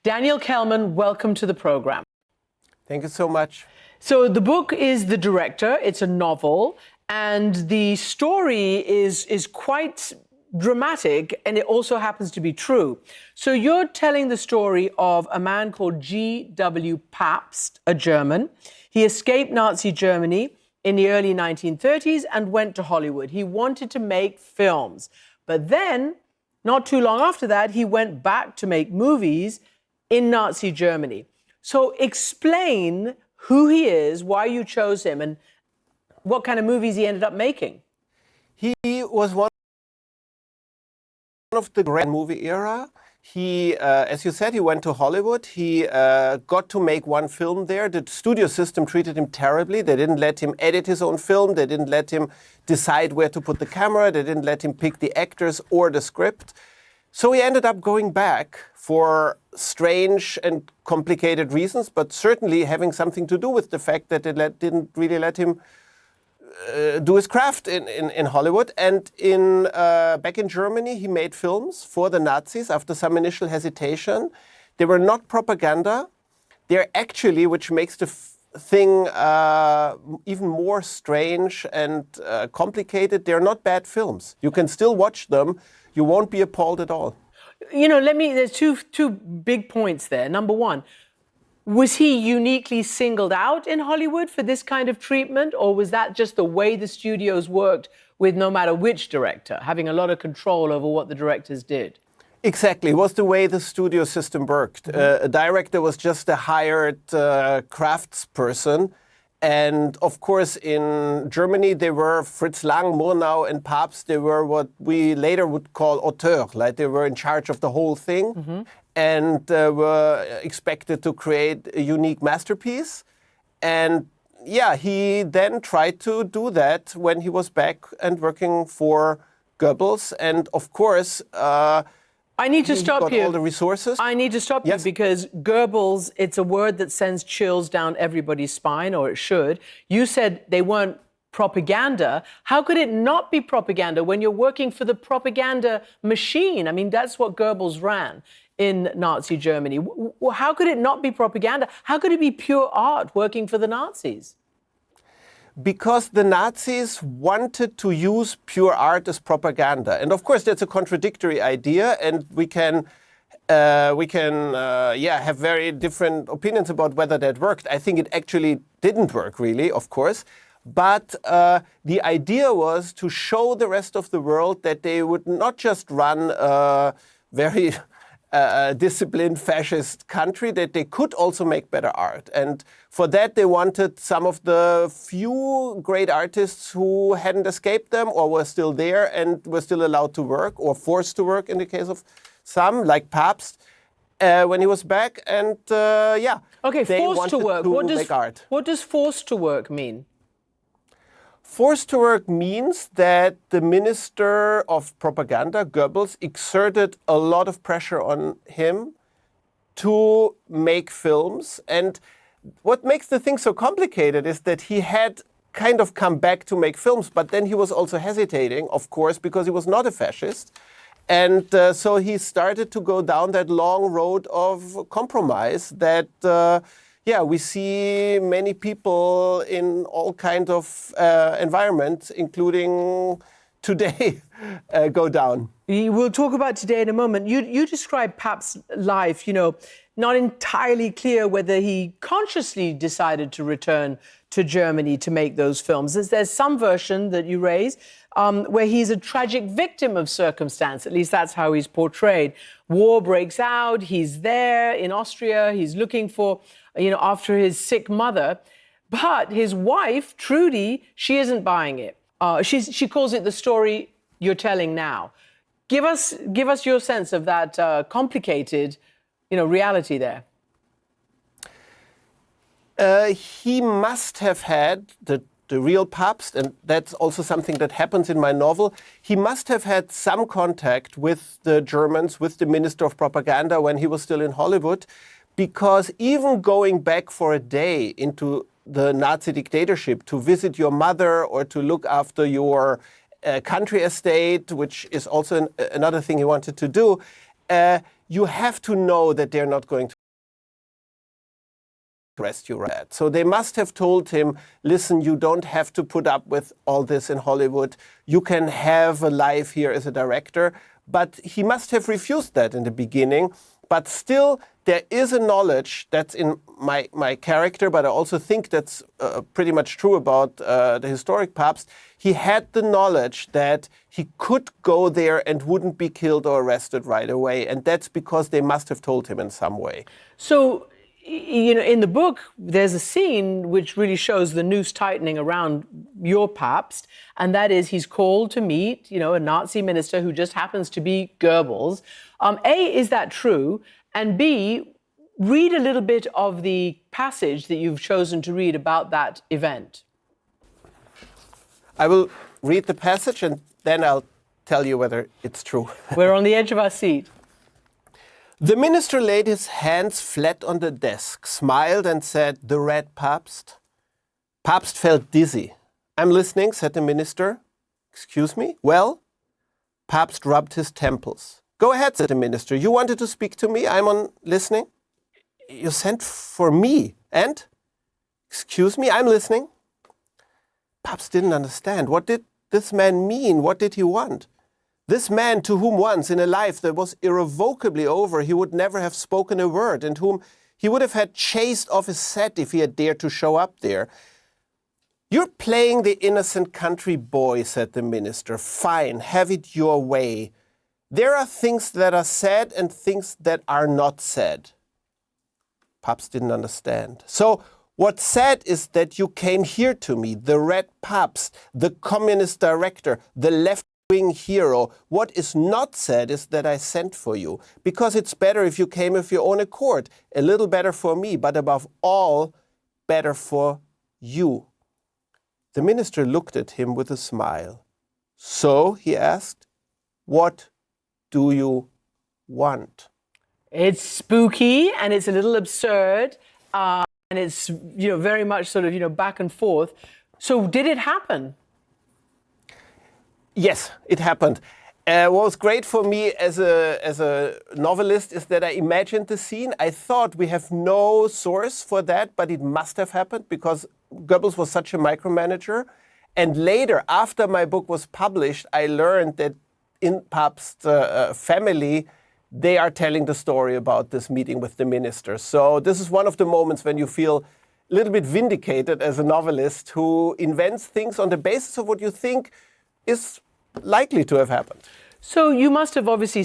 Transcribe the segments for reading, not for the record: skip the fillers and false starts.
Daniel Kehlmann, welcome to the program. Thank you so much. So the book is The Director. It's a novel, and the story is quite dramatic, and it also happens to be true. So you're telling the story of a man called GW Pabst, a German. He escaped Nazi Germany in the early 1930s and went to Hollywood. He wanted to make films, but then, not too long after that, he went back to make movies in Nazi Germany. So explain who he is, why you chose him, and what kind of movies he ended up making. He was one of the great movie era. He, as you said, he went to Hollywood. He got to make one film there. The studio system treated him terribly. They didn't let him edit his own film. They didn't let him decide where to put the camera. They didn't let him pick the actors or the script. So he ended up going back for strange and complicated reasons, but certainly having something to do with the fact that they didn't really let him do his craft in Hollywood. And back in Germany, he made films for the Nazis after some initial hesitation. They were not propaganda. They're actually, which makes the thing even more strange and complicated, they're not bad films. You can still watch them. You won't be appalled at all. You know, there's two big points there. Number one, was he uniquely singled out in Hollywood for this kind of treatment, or was that just the way the studios worked with no matter which director, having a lot of control over what the directors did? Exactly. It was the way the studio system worked. A director was just a hired craftsperson. And of course, in Germany, they were Fritz Lang, Murnau, and Pabst. They were what we later would call auteurs, like they were in charge of the whole thing, and were expected to create a unique masterpiece. And yeah, he then tried to do that when he was back and working for Goebbels. And of course, I need to stop you. All the resources. I need to stop you because Goebbels, it's a word that sends chills down everybody's spine, or it should. You said they weren't propaganda. How could it not be propaganda when you're working for the propaganda machine? I mean, that's what Goebbels ran in Nazi Germany. How could it not be propaganda? How could it be pure art working for the Nazis? Because the Nazis wanted to use pure art as propaganda. And of course, that's a contradictory idea, and we can have very different opinions about whether that worked. I think it actually didn't work, really, of course. But the idea was to show the rest of the world that they would not just run a very disciplined fascist country, that they could also make better art. And for that, they wanted some of the few great artists who hadn't escaped them or were still there and were still allowed to work, or forced to work in the case of some, like Pabst, when he was back. And okay, they forced to work. make art. What does forced to work mean? Forced to work means that the Minister of Propaganda, Goebbels, exerted a lot of pressure on him to make films. And what makes the thing so complicated is that he had kind of come back to make films, but then he was also hesitating, of course, because he was not a fascist. And so he started to go down that long road of compromise that we see many people in all kinds of environments, including today, go down. We'll talk about today in a moment. You describe Pabst's life, not entirely clear whether he consciously decided to return to Germany to make those films. There's some version that you raise where he's a tragic victim of circumstance. At least that's how he's portrayed. War breaks out. He's there in Austria. He's looking for, after his sick mother. But his wife, Trudy, she isn't buying it. She calls it the story you're telling now. Give us your sense of that complicated, reality there. He must have had the real Pabst, and that's also something that happens in my novel. He must have had some contact with the Germans, with the Minister of Propaganda when he was still in Hollywood, because even going back for a day into the Nazi dictatorship to visit your mother or to look after your country estate, which is also another thing he wanted to do, you have to know that they're not going to arrest you. Right? So they must have told him, listen, you don't have to put up with all this in Hollywood. You can have a life here as a director. But he must have refused that in the beginning. But still, there is a knowledge that's in my character, but I also think that's pretty much true about the historic Pabst. He had the knowledge that he could go there and wouldn't be killed or arrested right away. And that's because they must have told him in some way. So, you know, in the book, there's a scene which really shows the noose tightening around your Pabst, and that is he's called to meet, you know, a Nazi minister who just happens to be Goebbels. A, is that true? And B, read a little bit of the passage that you've chosen to read about that event. I will read the passage and then I'll tell you whether it's true. We're on the edge of our seat. The minister laid his hands flat on the desk, smiled and said, "The red Pabst." Pabst felt dizzy. "I'm listening," said the minister. "Excuse me? Well?" Pabst rubbed his temples. "Go ahead," said the minister. "You wanted to speak to me? I'm on listening." "You sent for me, and?" "Excuse me, I'm listening." Pabst didn't understand. What did this man mean? What did he want? This man to whom once in a life that was irrevocably over he would never have spoken a word, and whom he would have had chased off his set if he had dared to show up there. "You're playing the innocent country boy," said the minister. "Fine, have it your way. There are things that are said and things that are not said." Pabst didn't understand. "So what's said is that you came here to me, the red Pabst, the communist director, the left-wing hero. What is not said is that I sent for you, because it's better if you came of your own accord, a little better for me, but above all, better for you." The minister looked at him with a smile. "So," he asked, "what do you want?" It's spooky and it's a little absurd, and it's, you know, very much sort of, you know, back and forth. So did it happen? Yes, it happened. What was great for me as a novelist is that I imagined the scene. I thought we have no source for that, but it must have happened because Goebbels was such a micromanager. And later, after my book was published, I learned that in Pabst's family, they are telling the story about this meeting with the minister. So this is one of the moments when you feel a little bit vindicated as a novelist who invents things on the basis of what you think is likely to have happened. So you must have obviously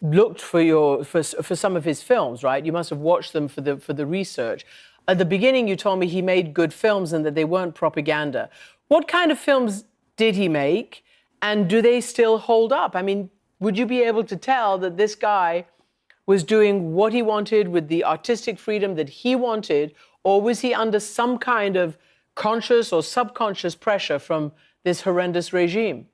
looked for some of his films, right? You must have watched them for the research. At the beginning, you told me he made good films and that they weren't propaganda. What kind of films did he make, and do they still hold up? I mean, would you be able to tell that this guy was doing what he wanted with the artistic freedom that he wanted, or was he under some kind of conscious or subconscious pressure from this horrendous regime?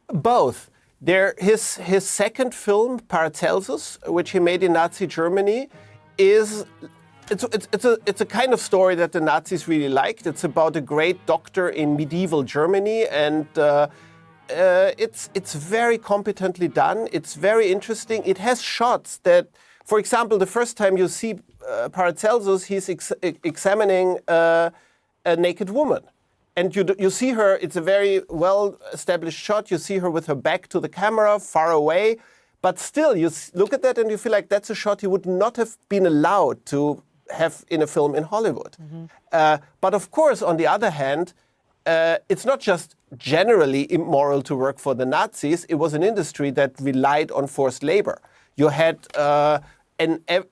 Both. His second film, Paracelsus, which he made in Nazi Germany, it's a kind of story that the Nazis really liked. It's about a great doctor in medieval Germany, and it's very competently done. It's very interesting. It has shots that, for example, the first time you see Paracelsus, he's examining a naked woman. And you see her, it's a very well-established shot. You see her with her back to the camera, far away. But still, you look at that and you feel like that's a shot he would not have been allowed to have in a film in Hollywood. Mm-hmm. But of course, on the other hand, it's not just generally immoral to work for the Nazis. It was an industry that relied on forced labor. You had,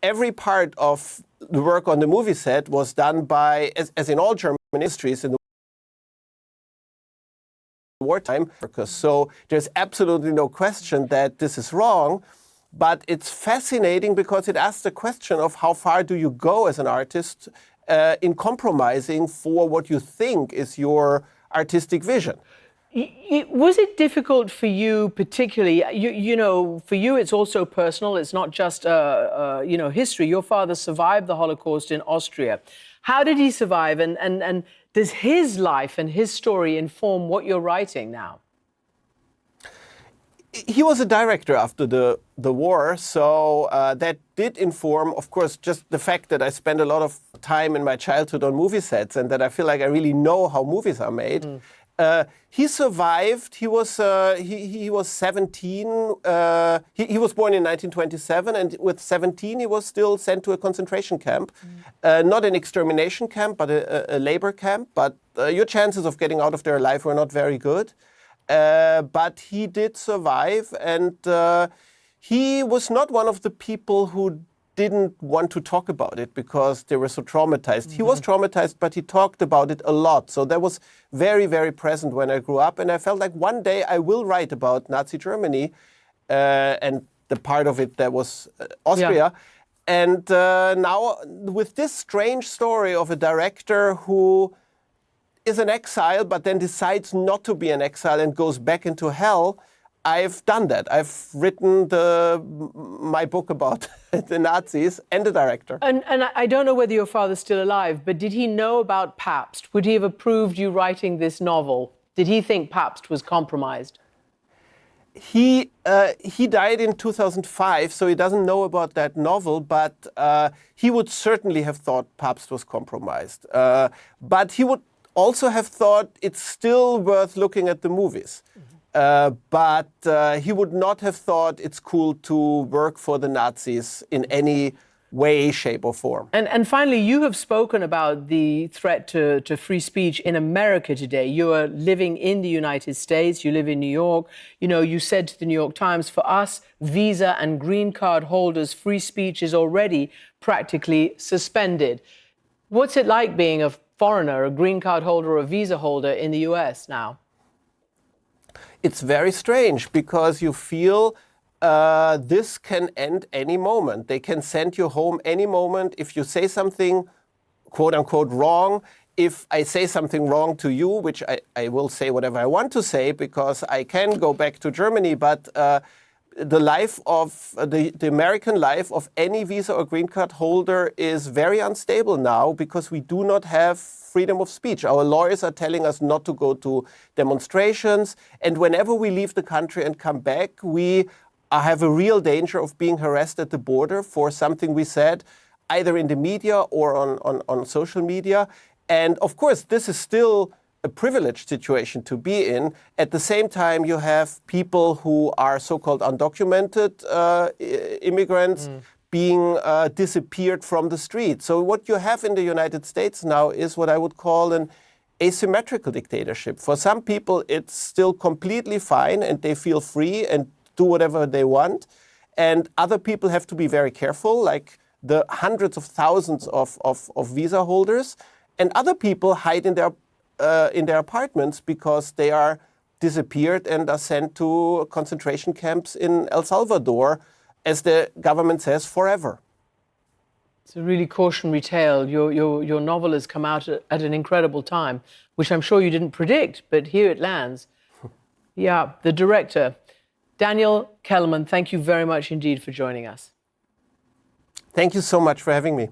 every part of the work on the movie set was done by, as in all German industries in the wartime workers. So there's absolutely no question that this is wrong, but it's fascinating because it asks the question of how far do you go as an artist in compromising for what you think is your artistic vision. Was it difficult for you particularly, you know, for you it's also personal, it's not just, you know, history. Your father survived the Holocaust in Austria. How did he survive, and does his life and his story inform what you're writing now? he was a director after the war, so that did inform, of course, just the fact that I spent a lot of time in my childhood on movie sets and that I feel like I really know how movies are made. He survived. He was 17. He was born in 1927, and with 17 he was still sent to a concentration camp, not an extermination camp, but a labor camp. But your chances of getting out of there alive were not very good. But he did survive, and he was not one of the people who didn't want to talk about it because they were so traumatized. He was traumatized, but he talked about it a lot. So that was very, very present when I grew up. And I felt like one day I will write about Nazi Germany and the part of it that was Austria. Yeah. And now with this strange story of a director who is an exile, but then decides not to be an exile and goes back into hell, I've done that. I've written my book about the Nazis and the director. And I don't know whether your father's still alive, but did he know about Pabst? Would he have approved you writing this novel? Did he think Pabst was compromised? He died in 2005, so he doesn't know about that novel, but he would certainly have thought Pabst was compromised. But he would also have thought it's still worth looking at the movies. But he would not have thought it's cool to work for the Nazis in any way, shape or form. And finally, you have spoken about the threat to free speech in America today. You are living in the United States, you live in New York. You know, you said to the New York Times, for us, visa and green card holders, free speech is already practically suspended. What's it like being a foreigner, a green card holder or a visa holder in the US now? It's very strange because you feel this can end any moment. They can send you home any moment if you say something, quote unquote, wrong. If I say something wrong to you, which I will say whatever I want to say because I can go back to Germany, but the life of the American life of any visa or green card holder is very unstable now because we do not have freedom of speech. Our lawyers are telling us not to go to demonstrations, and whenever we leave the country and come back, we have a real danger of being harassed at the border for something we said, either in the media or on social media. And of course, this is still a privileged situation to be in. At the same time, you have people who are so-called undocumented immigrants being disappeared from the street. So what you have in the United States now is what I would call an asymmetrical dictatorship. For some people, it's still completely fine and they feel free and do whatever they want. And other people have to be very careful, like the hundreds of thousands of visa holders. And other people hide in their apartments because they are disappeared and are sent to concentration camps in El Salvador, as the government says, forever. It's a really cautionary tale. Your novel has come out at an incredible time, which I'm sure you didn't predict, but here it lands. Yeah, the director, Daniel Kehlmann, thank you very much indeed for joining us. Thank you so much for having me.